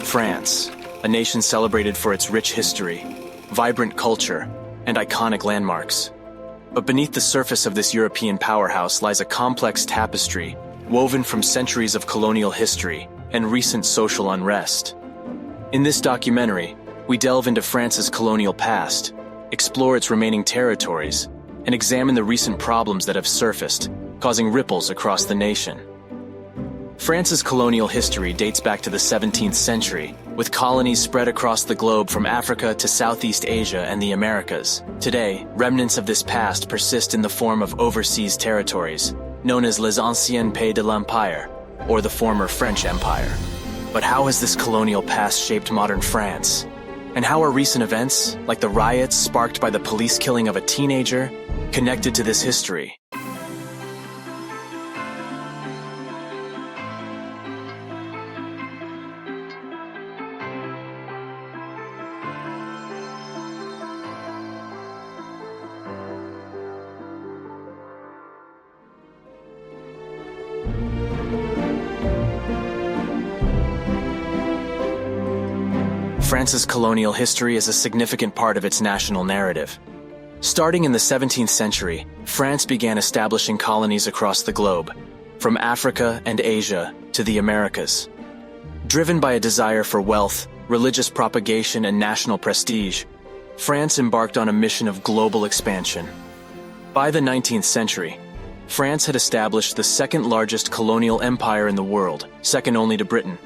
France, a nation celebrated for its rich history, vibrant culture, and iconic landmarks. But beneath the surface of this European powerhouse lies a complex tapestry woven from centuries of colonial history and recent social unrest. In this documentary, we delve into France's colonial past, explore its remaining territories, and examine the recent problems that have surfaced, causing ripples across the nation. France's colonial history dates back to the 17th century, with colonies spread across the globe from Africa to Southeast Asia and the Americas. Today, remnants of this past persist in the form of overseas territories, known as les anciens pays de l'Empire, or the former French Empire. But how has this colonial past shaped modern France? And how are recent events, like the riots sparked by the police killing of a teenager, connected to this history? France's colonial history is a significant part of its national narrative. Starting in the 17th century, France began establishing colonies across the globe, from Africa and Asia to the Americas. Driven by a desire for wealth, religious propagation, and national prestige, France embarked on a mission of global expansion. By the 19th century, France had established the second-largest colonial empire in the world, second only to Britain.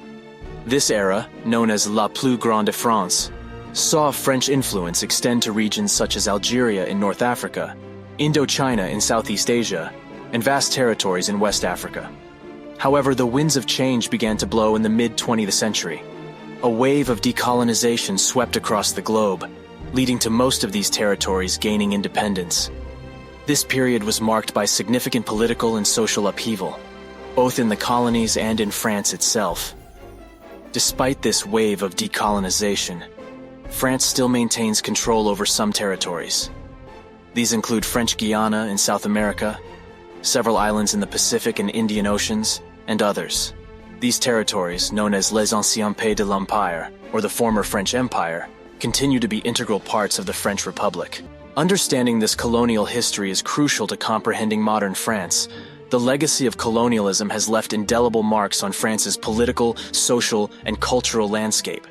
This era, known as La Plus Grande de France, saw French influence extend to regions such as Algeria in North Africa, Indochina in Southeast Asia, and vast territories in West Africa. However, the winds of change began to blow in the mid-20th century. A wave of decolonization swept across the globe, leading to most of these territories gaining independence. This period was marked by significant political and social upheaval, both in the colonies and in France itself. Despite this wave of decolonization, France still maintains control over some territories. These include French Guiana in South America, several islands in the Pacific and Indian Oceans, and others. These territories, known as les anciens pays de l'Empire, or the former French Empire, continue to be integral parts of the French Republic. Understanding this colonial history is crucial to comprehending modern France. The legacy of colonialism has left indelible marks on France's political, social, and cultural landscape.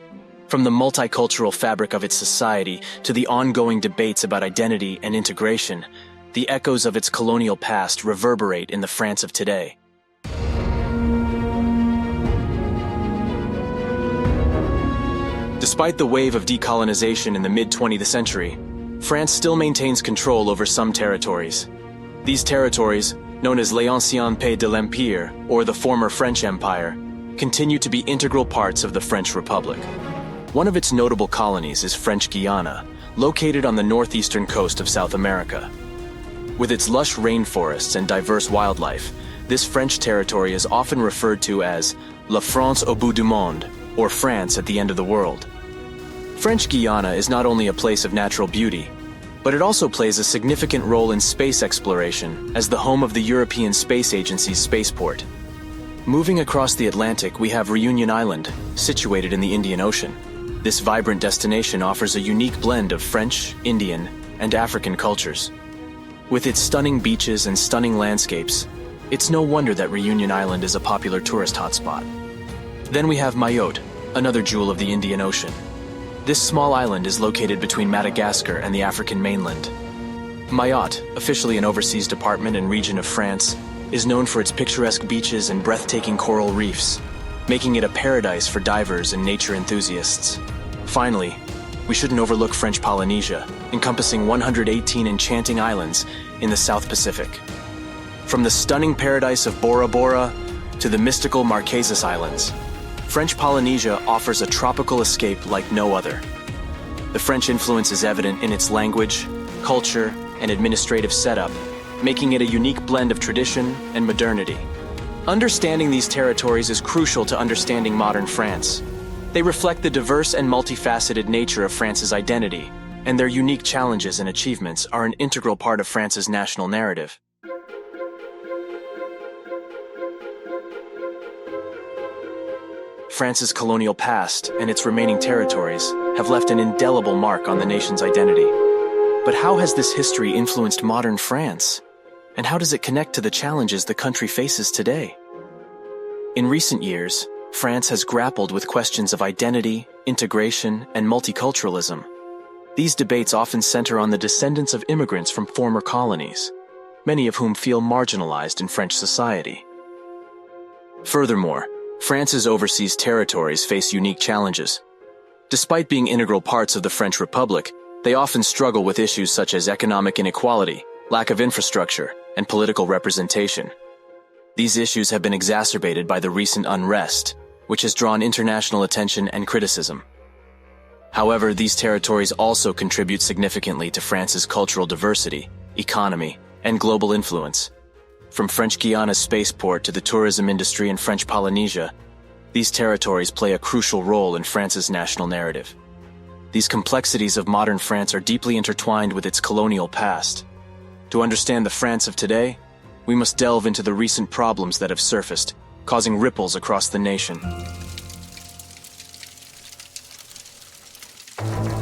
From the multicultural fabric of its society to the ongoing debates about identity and integration, the echoes of its colonial past reverberate in the France of today. Despite the wave of decolonization in the mid-20th century, France still maintains control over some territories. These territories, known as les anciens pays de l'Empire, or the former French Empire, continue to be integral parts of the French Republic. One of its notable colonies is French Guiana, located on the northeastern coast of South America. With its lush rainforests and diverse wildlife, this French territory is often referred to as La France au bout du monde, or France at the end of the world. French Guiana is not only a place of natural beauty, but it also plays a significant role in space exploration as the home of the European Space Agency's spaceport. Moving across the Atlantic, we have Reunion Island, situated in the Indian Ocean. This vibrant destination offers a unique blend of French, Indian, and African cultures. With its stunning beaches and stunning landscapes, it's no wonder that Reunion Island is a popular tourist hotspot. Then we have Mayotte, another jewel of the Indian Ocean. This small island is located between Madagascar and the African mainland. Mayotte, officially an overseas department and region of France, is known for its picturesque beaches and breathtaking coral reefs, making it a paradise for divers and nature enthusiasts. Finally, we shouldn't overlook French Polynesia, encompassing 118 enchanting islands in the South Pacific. From the stunning paradise of Bora Bora to the mystical Marquesas Islands, French Polynesia offers a tropical escape like no other. The French influence is evident in its language, culture, and administrative setup, making it a unique blend of tradition and modernity. Understanding these territories is crucial to understanding modern France. They reflect the diverse and multifaceted nature of France's identity, and their unique challenges and achievements are an integral part of France's national narrative. France's colonial past and its remaining territories have left an indelible mark on the nation's identity. But how has this history influenced modern France? And how does it connect to the challenges the country faces today? In recent years, France has grappled with questions of identity, integration, and multiculturalism. These debates often center on the descendants of immigrants from former colonies, many of whom feel marginalized in French society. Furthermore, France's overseas territories face unique challenges. Despite being integral parts of the French Republic, they often struggle with issues such as economic inequality, lack of infrastructure, and political representation. These issues have been exacerbated by the recent unrest, which has drawn international attention and criticism. However, these territories also contribute significantly to France's cultural diversity, economy, and global influence. From French Guiana's spaceport to the tourism industry in French Polynesia, these territories play a crucial role in France's national narrative. These complexities of modern France are deeply intertwined with its colonial past. To understand the France of today, we must delve into the recent problems that have surfaced, causing ripples across the nation.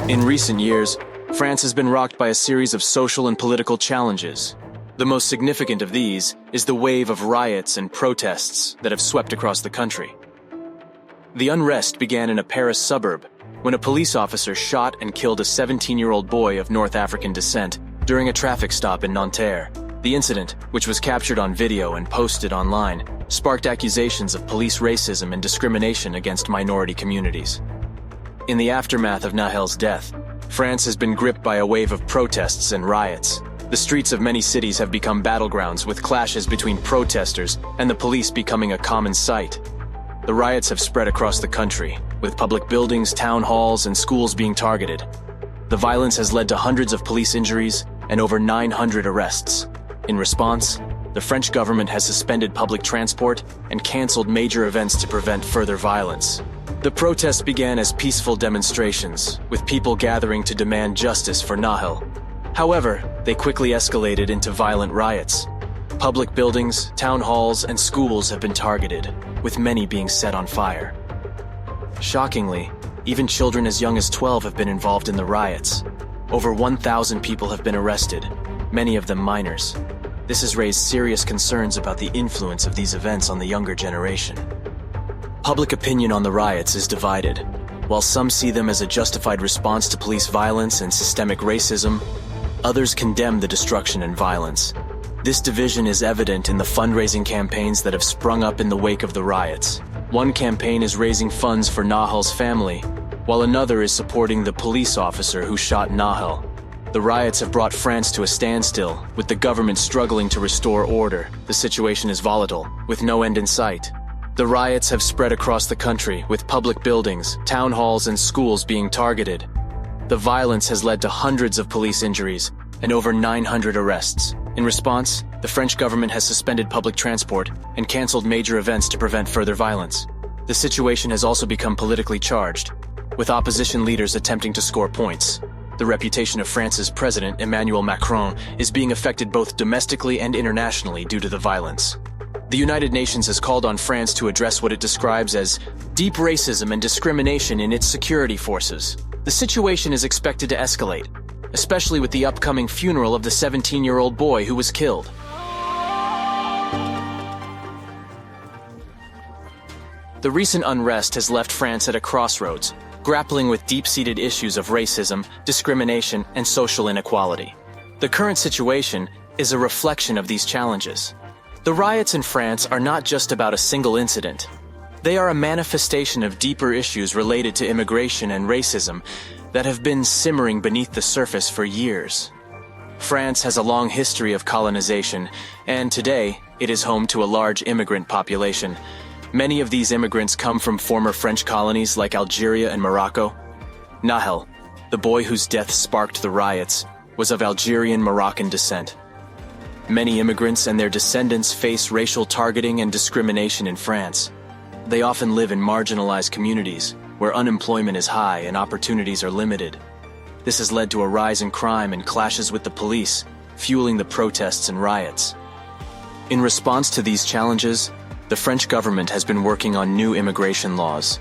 In recent years, France has been rocked by a series of social and political challenges. The most significant of these is the wave of riots and protests that have swept across the country. The unrest began in a Paris suburb when a police officer shot and killed a 17-year-old boy of North African descent during a traffic stop in Nanterre. The incident, which was captured on video and posted online, sparked accusations of police racism and discrimination against minority communities. In the aftermath of Nahel's death, France has been gripped by a wave of protests and riots. The streets of many cities have become battlegrounds, with clashes between protesters and the police becoming a common sight. The riots have spread across the country, with public buildings, town halls, and schools being targeted. The violence has led to hundreds of police injuries and over 900 arrests. In response, the French government has suspended public transport and canceled major events to prevent further violence. The protests began as peaceful demonstrations, with people gathering to demand justice for Nahel. However, they quickly escalated into violent riots. Public buildings, town halls, and schools have been targeted, with many being set on fire. Shockingly, even children as young as 12 have been involved in the riots. Over 1,000 people have been arrested, many of them minors. This has raised serious concerns about the influence of these events on the younger generation. Public opinion on the riots is divided. While some see them as a justified response to police violence and systemic racism, others condemn the destruction and violence. This division is evident in the fundraising campaigns that have sprung up in the wake of the riots. One campaign is raising funds for Nahel's family, while another is supporting the police officer who shot Nahel. The riots have brought France to a standstill, with the government struggling to restore order. The situation is volatile, with no end in sight. The riots have spread across the country, with public buildings, town halls, and schools being targeted. The violence has led to hundreds of police injuries and over 900 arrests. In response, the French government has suspended public transport and canceled major events to prevent further violence. The situation has also become politically charged, with opposition leaders attempting to score points. The reputation of France's president, Emmanuel Macron, is being affected both domestically and internationally due to the violence. The United Nations has called on France to address what it describes as deep racism and discrimination in its security forces. The situation is expected to escalate, especially with the upcoming funeral of the 17-year-old boy who was killed. The recent unrest has left France at a crossroads, grappling with deep-seated issues of racism, discrimination, and social inequality. The current situation is a reflection of these challenges. The riots in France are not just about a single incident. They are a manifestation of deeper issues related to immigration and racism that have been simmering beneath the surface for years. France has a long history of colonization, and today it is home to a large immigrant population. Many of these immigrants come from former French colonies like Algeria and Morocco. Nahel, the boy whose death sparked the riots, was of Algerian-Moroccan descent. Many immigrants and their descendants face racial targeting and discrimination in France. They often live in marginalized communities where unemployment is high and opportunities are limited. This has led to a rise in crime and clashes with the police, fueling the protests and riots. In response to these challenges, the French government has been working on new immigration laws.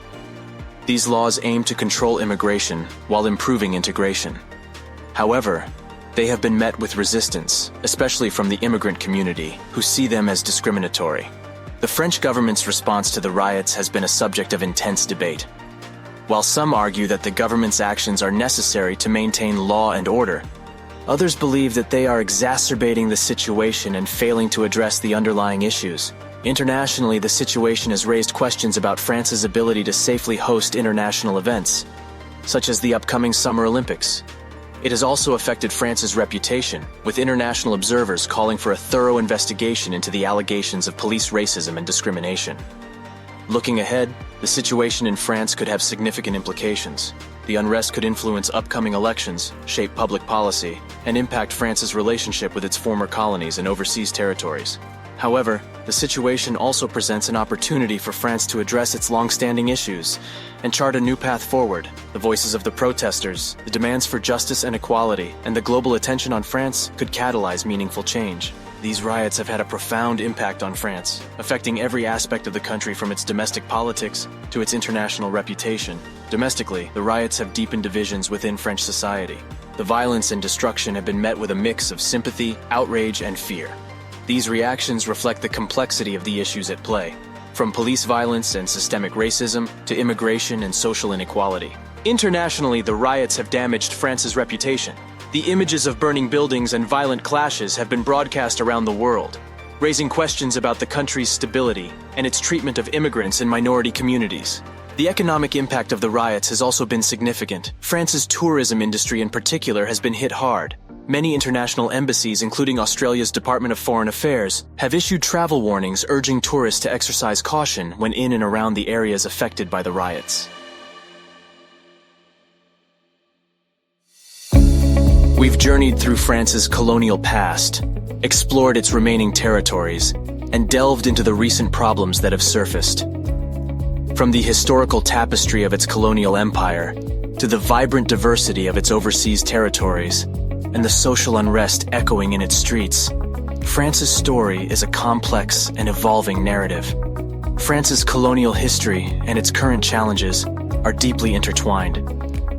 These laws aim to control immigration while improving integration. However, they have been met with resistance, especially from the immigrant community, who see them as discriminatory. The French government's response to the riots has been a subject of intense debate. While some argue that the government's actions are necessary to maintain law and order, others believe that they are exacerbating the situation and failing to address the underlying issues. Internationally, the situation has raised questions about France's ability to safely host international events, such as the upcoming Summer Olympics. It has also affected France's reputation, with international observers calling for a thorough investigation into the allegations of police racism and discrimination. Looking ahead, the situation in France could have significant implications. The unrest could influence upcoming elections, shape public policy, and impact France's relationship with its former colonies and overseas territories. However, the situation also presents an opportunity for France to address its long-standing issues and chart a new path forward. The voices of the protesters, the demands for justice and equality, and the global attention on France could catalyze meaningful change. These riots have had a profound impact on France, affecting every aspect of the country from its domestic politics to its international reputation. Domestically, the riots have deepened divisions within French society. The violence and destruction have been met with a mix of sympathy, outrage, and fear. These reactions reflect the complexity of the issues at play, from police violence and systemic racism to immigration and social inequality. Internationally, the riots have damaged France's reputation. The images of burning buildings and violent clashes have been broadcast around the world, raising questions about the country's stability and its treatment of immigrants and minority communities. The economic impact of the riots has also been significant. France's tourism industry in particular has been hit hard. Many international embassies, including Australia's Department of Foreign Affairs, have issued travel warnings urging tourists to exercise caution when in and around the areas affected by the riots. We've journeyed through France's colonial past, explored its remaining territories, and delved into the recent problems that have surfaced. From the historical tapestry of its colonial empire to the vibrant diversity of its overseas territories and the social unrest echoing in its streets, France's story is a complex and evolving narrative. France's colonial history and its current challenges are deeply intertwined,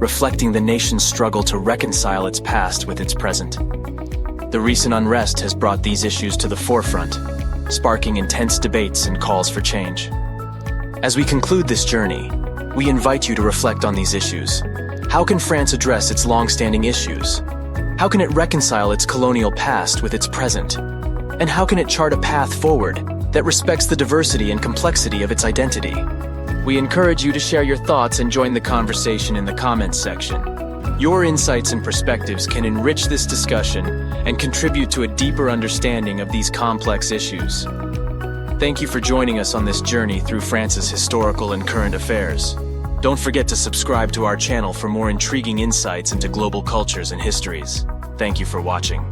reflecting the nation's struggle to reconcile its past with its present. The recent unrest has brought these issues to the forefront, sparking intense debates and calls for change. As we conclude this journey, we invite you to reflect on these issues. How can France address its long-standing issues? How can it reconcile its colonial past with its present? And how can it chart a path forward that respects the diversity and complexity of its identity? We encourage you to share your thoughts and join the conversation in the comments section. Your insights and perspectives can enrich this discussion and contribute to a deeper understanding of these complex issues. Thank you for joining us on this journey through France's historical and current affairs. Don't forget to subscribe to our channel for more intriguing insights into global cultures and histories. Thank you for watching.